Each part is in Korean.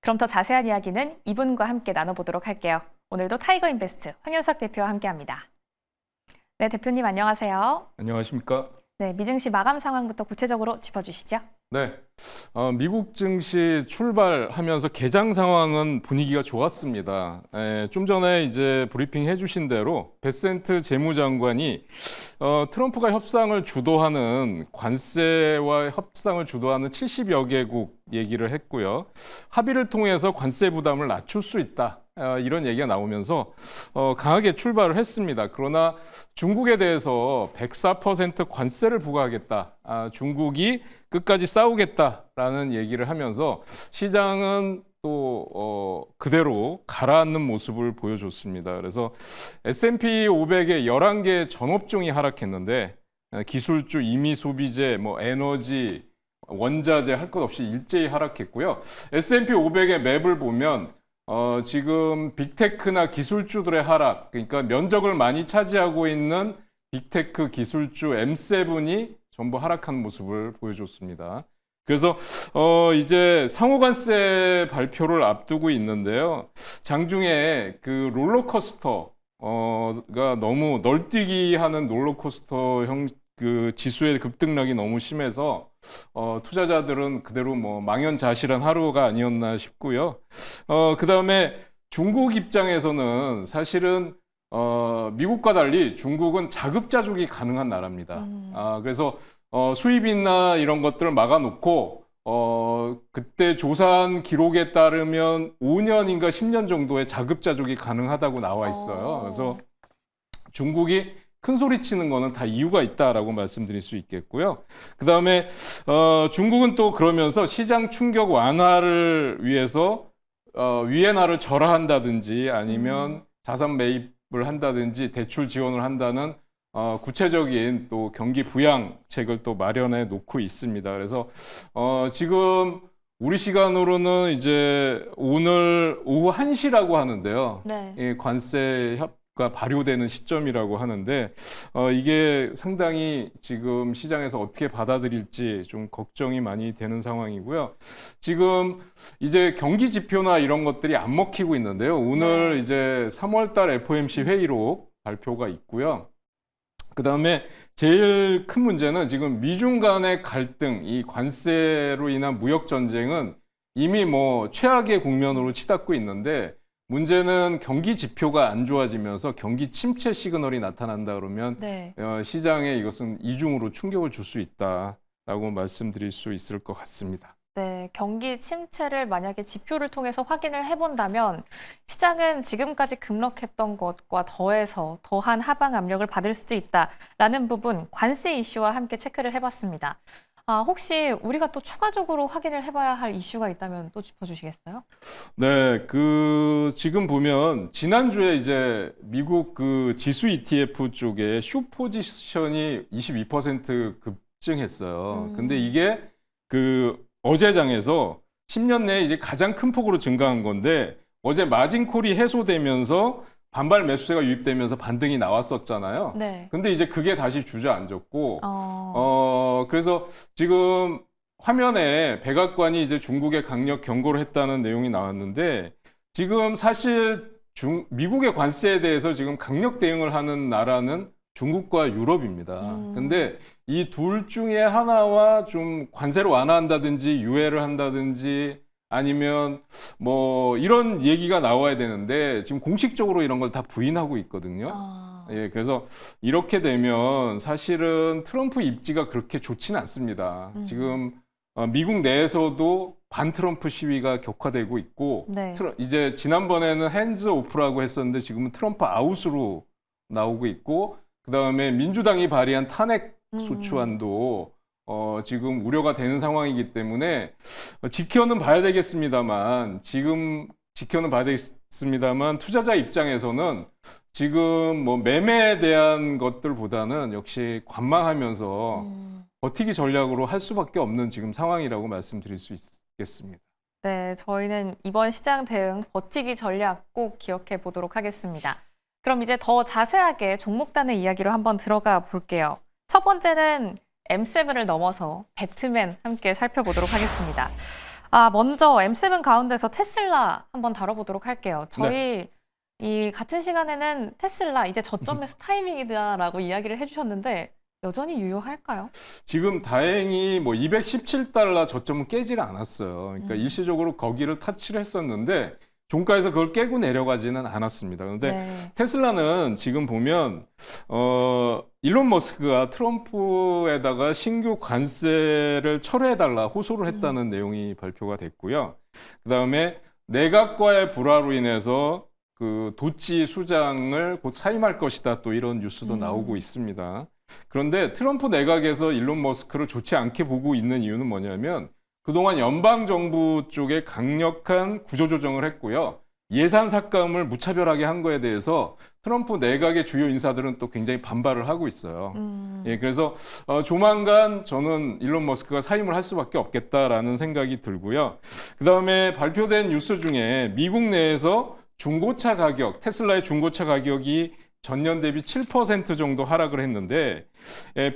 그럼 더 자세한 이야기는 이분과 함께 나눠보도록 할게요. 오늘도 타이거인베스트 황현석 대표와 함께합니다. 네, 대표님 안녕하세요. 안녕하십니까? 네, 미증시 마감 상황부터 구체적으로 짚어주시죠. 네, 미국 증시 출발하면서 개장 상황은 분위기가 좋았습니다. 좀 전에 이제 브리핑 해주신 대로 베센트 재무장관이 트럼프가 협상을 주도하는 관세와 협상을 주도하는 70여 개국 얘기를 했고요. 합의를 통해서 관세 부담을 낮출 수 있다. 이런 얘기가 나오면서 강하게 출발을 했습니다. 그러나 중국에 대해서 104% 관세를 부과하겠다. 중국이 끝까지 싸우겠다라는 얘기를 하면서 시장은 또 그대로 가라앉는 모습을 보여줬습니다. 그래서 S&P 500의 11개 전업종이 하락했는데 기술주, 임의 소비재, 에너지, 원자재 할 것 없이 일제히 하락했고요. S&P 500의 맵을 보면 지금 빅테크나 기술주들의 하락, 그러니까 면적을 많이 차지하고 있는 빅테크 기술주 M7이 전부 하락한 모습을 보여줬습니다. 그래서 이제 상호관세 발표를 앞두고 있는데요. 장중에 그 롤러코스터가 너무 널뛰기 하는 롤러코스터형 그 지수의 급등락이 너무 심해서 투자자들은 그대로 망연자실한 하루가 아니었나 싶고요. 그다음에 중국 입장에서는 사실은 미국과 달리 중국은 자급자족이 가능한 나라입니다. 그래서 수입이나 이런 것들을 막아놓고 그때 조사한 기록에 따르면 5년인가 10년 정도의 자급자족이 가능하다고 나와 있어요. 그래서 중국이 큰 소리 치는 거는 다 이유가 있다라고 말씀드릴 수 있겠고요. 그 다음에 중국은 또 그러면서 시장 충격 완화를 위해서 위엔화를 절하한다든지 아니면 자산 매입을 한다든지 대출 지원을 한다는 구체적인 또 경기 부양책을 또 마련해 놓고 있습니다. 그래서 지금 우리 시간으로는 이제 오늘 오후 1시라고 하는데요. 네. 이 관세 가 발효되는 시점이라고 하는데 이게 상당히 지금 시장에서 어떻게 받아들일지 좀 걱정이 많이 되는 상황이고요. 지금 이제 경기 지표나 이런 것들이 안 먹히고 있는데요. 오늘 이제 3월달 FOMC 회의록 발표가 있고요. 그다음에 제일 큰 문제는 지금 미중 간의 갈등, 이 관세로 인한 무역 전쟁은 이미 최악의 국면으로 치닫고 있는데 문제는 경기 지표가 안 좋아지면서 경기 침체 시그널이 나타난다 그러면 시장에 이것은 이중으로 충격을 줄 수 있다라고 말씀드릴 수 있을 것 같습니다. 네, 경기 침체를 만약에 지표를 통해서 확인을 해본다면 시장은 지금까지 급락했던 것과 더해서 더한 하방 압력을 받을 수도 있다라는 부분 관세 이슈와 함께 체크를 해봤습니다. 혹시 우리가 또 추가적으로 확인을 해봐야 할 이슈가 있다면 또 짚어주시겠어요? 네, 지금 보면 지난주에 이제 미국 그 지수 ETF 쪽에 숏 포지션이 22% 급증했어요. 근데 이게 어제 장에서 10년 내에 이제 가장 큰 폭으로 증가한 건데 어제 마진콜이 해소되면서 반발 매수세가 유입되면서 반등이 나왔었잖아요. 네. 근데 이제 그게 다시 주저앉았고, 그래서 지금 화면에 백악관이 이제 중국에 강력 경고를 했다는 내용이 나왔는데, 지금 사실 미국의 관세에 대해서 지금 강력 대응을 하는 나라는 중국과 유럽입니다. 근데 이 둘 중에 하나와 좀 관세를 완화한다든지 유예를 한다든지 아니면 이런 얘기가 나와야 되는데 지금 공식적으로 이런 걸 다 부인하고 있거든요. 예, 그래서 이렇게 되면 사실은 트럼프 입지가 그렇게 좋지는 않습니다. 지금 미국 내에서도 반 트럼프 시위가 격화되고 있고 이제 지난번에는 핸즈 오프라고 했었는데 지금은 트럼프 아웃으로 나오고 있고 그다음에 민주당이 발의한 탄핵 소추안도 지금 우려가 되는 상황이기 때문에 지켜는 봐야 되겠습니다만 투자자 입장에서는 지금 매매에 대한 것들보다는 역시 관망하면서 버티기 전략으로 할 수밖에 없는 지금 상황이라고 말씀드릴 수 있겠습니다. 네, 저희는 이번 시장 대응 버티기 전략 꼭 기억해 보도록 하겠습니다. 그럼 이제 더 자세하게 종목단의 이야기로 한번 들어가 볼게요. 첫 번째는 M7을 넘어서 배트맨 함께 살펴보도록 하겠습니다. 먼저 M7 가운데서 테슬라 한번 다뤄보도록 할게요. 저희 이 같은 시간에는 테슬라 이제 저점에서 타이밍이다라고 이야기를 해주셨는데 여전히 유효할까요? 지금 다행히 뭐 217달러 저점은 깨질 않았어요. 그러니까 일시적으로 거기를 타치를 했었는데 종가에서 그걸 깨고 내려가지는 않았습니다. 그런데 테슬라는 지금 보면 일론 머스크가 트럼프에다가 신규 관세를 철회해달라 호소를 했다는 내용이 발표가 됐고요. 그다음에 내각과의 불화로 인해서 그 도치 수장을 곧 사임할 것이다, 또 이런 뉴스도 나오고 있습니다. 그런데 트럼프 내각에서 일론 머스크를 좋지 않게 보고 있는 이유는 뭐냐면 그동안 연방정부 쪽에 강력한 구조조정을 했고요. 예산 삭감을 무차별하게 한 거에 대해서 트럼프 내각의 주요 인사들은 또 굉장히 반발을 하고 있어요. 예, 그래서 조만간 저는 일론 머스크가 사임을 할 수밖에 없겠다라는 생각이 들고요. 그다음에 발표된 뉴스 중에 미국 내에서 중고차 가격, 테슬라의 중고차 가격이 전년 대비 7% 정도 하락을 했는데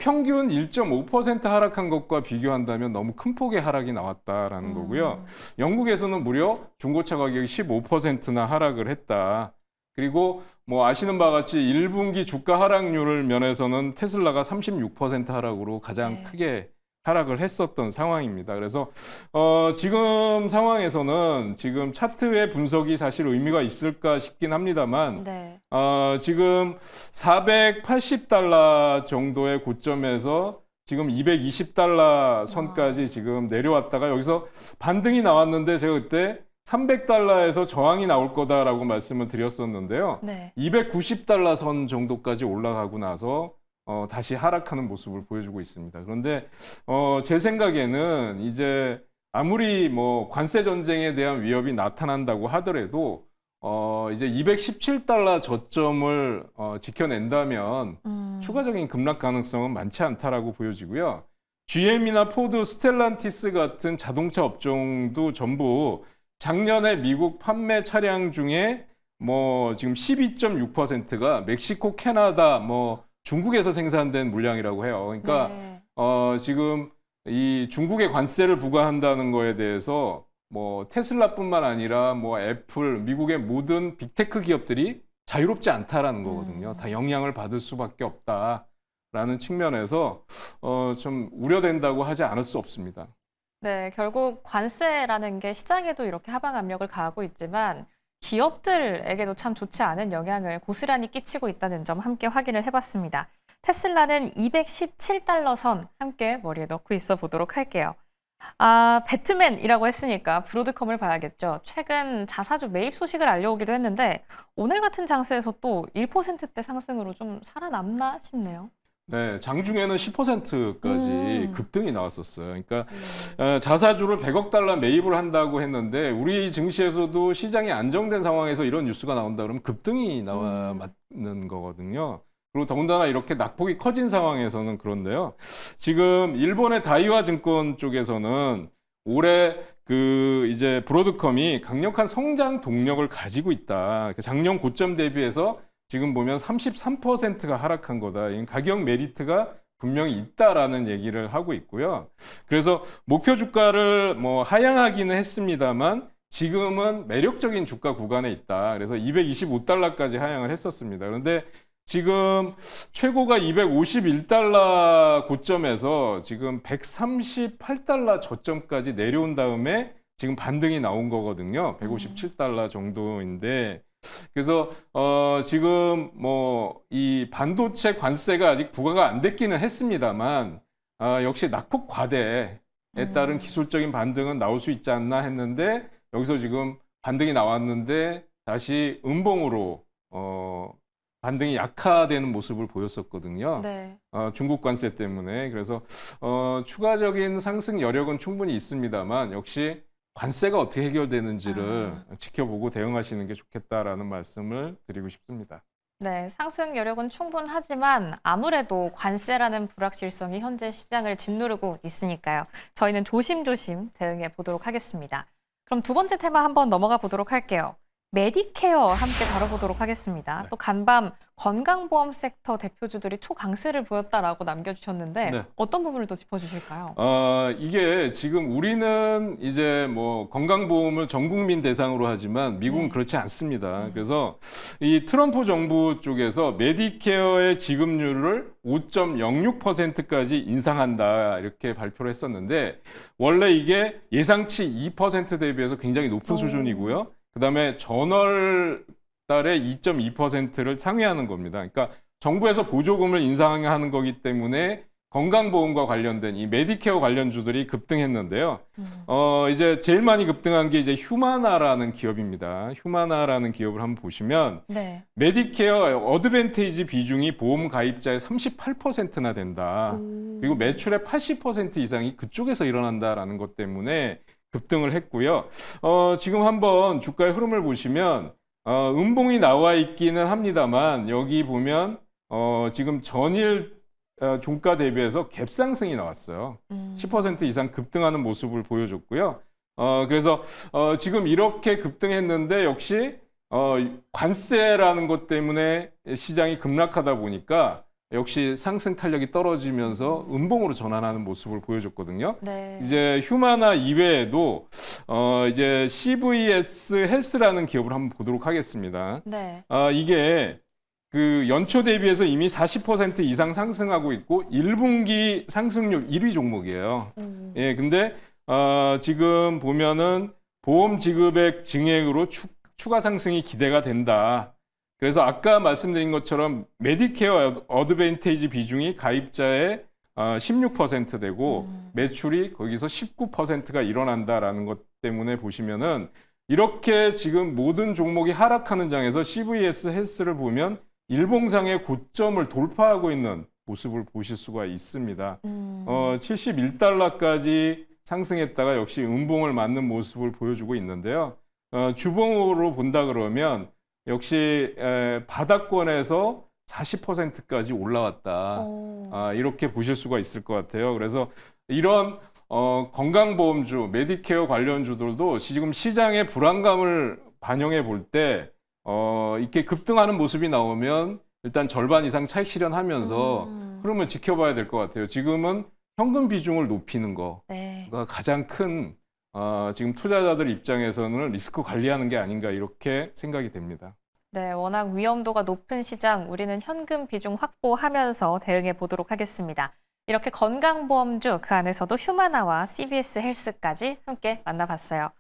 평균 1.5% 하락한 것과 비교한다면 너무 큰 폭의 하락이 나왔다라는 거고요. 영국에서는 무려 중고차 가격이 15%나 하락을 했다. 그리고 뭐 아시는 바와 같이 1분기 주가 하락률을 면에서는 테슬라가 36% 하락으로 가장 크게 하락을 했었던 상황입니다. 그래서 지금 상황에서는 지금 차트의 분석이 사실 의미가 있을까 싶긴 합니다만 지금 480달러 정도의 고점에서 지금 220달러 선까지 지금 내려왔다가 여기서 반등이 나왔는데 제가 그때 300달러에서 저항이 나올 거다라고 말씀을 드렸었는데요. 290달러 선 정도까지 올라가고 나서 다시 하락하는 모습을 보여주고 있습니다. 그런데 제 생각에는 이제 아무리 뭐 관세 전쟁에 대한 위협이 나타난다고 하더라도 이제 217달러 저점을 지켜낸다면 추가적인 급락 가능성은 많지 않다라고 보여지고요. GM이나 포드, 스텔란티스 같은 자동차 업종도 전부 작년에 미국 판매 차량 중에 뭐 지금 12.6%가 멕시코, 캐나다, 뭐 중국에서 생산된 물량이라고 해요. 그러니까 지금 이 중국에 관세를 부과한다는 거에 대해서 뭐 테슬라뿐만 아니라 뭐 애플, 미국의 모든 빅테크 기업들이 자유롭지 않다라는 거거든요. 다 영향을 받을 수밖에 없다라는 측면에서 좀 우려된다고 하지 않을 수 없습니다. 네, 결국 관세라는 게 시장에도 이렇게 하방 압력을 가하고 있지만 기업들에게도 참 좋지 않은 영향을 고스란히 끼치고 있다는 점 함께 확인을 해봤습니다. 테슬라는 217달러 선 함께 머리에 넣고 있어 보도록 할게요. 배트맨이라고 했으니까 브로드컴을 봐야겠죠. 최근 자사주 매입 소식을 알려오기도 했는데 오늘 같은 장세에서 또 1%대 상승으로 좀 살아남나 싶네요. 네, 장중에는 10%까지 급등이 나왔었어요. 그러니까 자사주를 100억 달러 매입을 한다고 했는데 우리 증시에서도 시장이 안정된 상황에서 이런 뉴스가 나온다 그러면 급등이 맞는 거거든요. 그리고 더군다나 이렇게 낙폭이 커진 상황에서는 그런데요. 지금 일본의 다이와 증권 쪽에서는 올해 그 이제 브로드컴이 강력한 성장 동력을 가지고 있다. 작년 고점 대비해서 지금 보면 33%가 하락한 거다. 이 가격 메리트가 분명히 있다라는 얘기를 하고 있고요. 그래서 목표 주가를 뭐 하향하기는 했습니다만 지금은 매력적인 주가 구간에 있다. 그래서 225달러까지 하향을 했었습니다. 그런데 지금 최고가 251달러 고점에서 지금 138달러 저점까지 내려온 다음에 지금 반등이 나온 거거든요. 157달러 정도인데 그래서 지금 뭐 이 반도체 관세가 아직 부과가 안 됐기는 했습니다만 역시 낙폭 과대에 따른 기술적인 반등은 나올 수 있지 않나 했는데 여기서 지금 반등이 나왔는데 다시 음봉으로 반등이 약화되는 모습을 보였었거든요. 중국 관세 때문에. 그래서 추가적인 상승 여력은 충분히 있습니다만 역시 관세가 어떻게 해결되는지를 지켜보고 대응하시는 게 좋겠다라는 말씀을 드리고 싶습니다. 네, 상승 여력은 충분하지만 아무래도 관세라는 불확실성이 현재 시장을 짓누르고 있으니까요. 저희는 조심조심 대응해 보도록 하겠습니다. 그럼 두 번째 테마 한번 넘어가 보도록 할게요. 메디케어 함께 다뤄보도록 하겠습니다. 네. 또 간밤 건강보험 섹터 대표주들이 초강세를 보였다라고 남겨주셨는데 네. 어떤 부분을 또 짚어주실까요? 이게 지금 우리는 이제 뭐 건강보험을 전 국민 대상으로 하지만 미국은 네. 그렇지 않습니다. 그래서 이 트럼프 정부 쪽에서 메디케어의 지급률을 5.06%까지 인상한다 이렇게 발표를 했었는데 원래 이게 예상치 2% 대비해서 굉장히 높은 수준이고요. 그다음에 전월 달에 2.2%를 상회하는 겁니다. 그러니까 정부에서 보조금을 인상하는 거기 때문에 건강보험과 관련된 이 메디케어 관련주들이 급등했는데요. 이제 제일 많이 급등한 게 이제 휴마나라는 기업입니다. 휴마나라는 기업을 한번 보시면 네. 메디케어 어드밴테이지 비중이 보험 가입자의 38%나 된다. 그리고 매출의 80% 이상이 그쪽에서 일어난다라는 것 때문에 급등을 했고요. 지금 한번 주가의 흐름을 보시면 음봉이 나와 있기는 합니다만 여기 보면 지금 전일 종가 대비해서 갭 상승이 나왔어요. 10% 이상 급등하는 모습을 보여줬고요. 그래서 지금 이렇게 급등했는데 역시 관세라는 것 때문에 시장이 급락하다 보니까 역시 상승 탄력이 떨어지면서 음봉으로 전환하는 모습을 보여줬거든요. 네. 이제 휴마나 이외에도 이제 CVS 헬스라는 기업을 한번 보도록 하겠습니다. 네. 이게 그 연초 대비해서 이미 40% 이상 상승하고 있고 1분기 상승률 1위 종목이에요. 예, 근데 지금 보면은 보험 지급액 증액으로 추가 상승이 기대가 된다. 그래서 아까 말씀드린 것처럼 메디케어 어드밴테이지 비중이 가입자의 16% 되고 매출이 거기서 19%가 일어난다라는 것 때문에 보시면은 이렇게 지금 모든 종목이 하락하는 장에서 CVS 헬스를 보면 일봉상의 고점을 돌파하고 있는 모습을 보실 수가 있습니다. 71달러까지 상승했다가 역시 음봉을 맞는 모습을 보여주고 있는데요. 주봉으로 본다 그러면 역시 바닥권에서 40%까지 올라왔다. 이렇게 보실 수가 있을 것 같아요. 그래서 이런 건강보험주, 메디케어 관련주들도 지금 시장의 불안감을 반영해 볼 때 이렇게 급등하는 모습이 나오면 일단 절반 이상 차익 실현하면서 흐름을 지켜봐야 될 것 같아요. 지금은 현금 비중을 높이는 거가 네. 가장 큰 지금 투자자들 입장에서는 리스크 관리하는 게 아닌가 이렇게 생각이 됩니다. 네, 워낙 위험도가 높은 시장, 우리는 현금 비중 확보하면서 대응해 보도록 하겠습니다. 이렇게 건강보험주, 그 안에서도 휴마나와 CVS 헬스까지 함께 만나봤어요.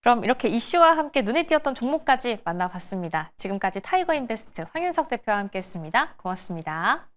그럼 이렇게 이슈와 함께 눈에 띄었던 종목까지 만나봤습니다. 지금까지 타이거인베스트 황윤석 대표와 함께했습니다. 고맙습니다.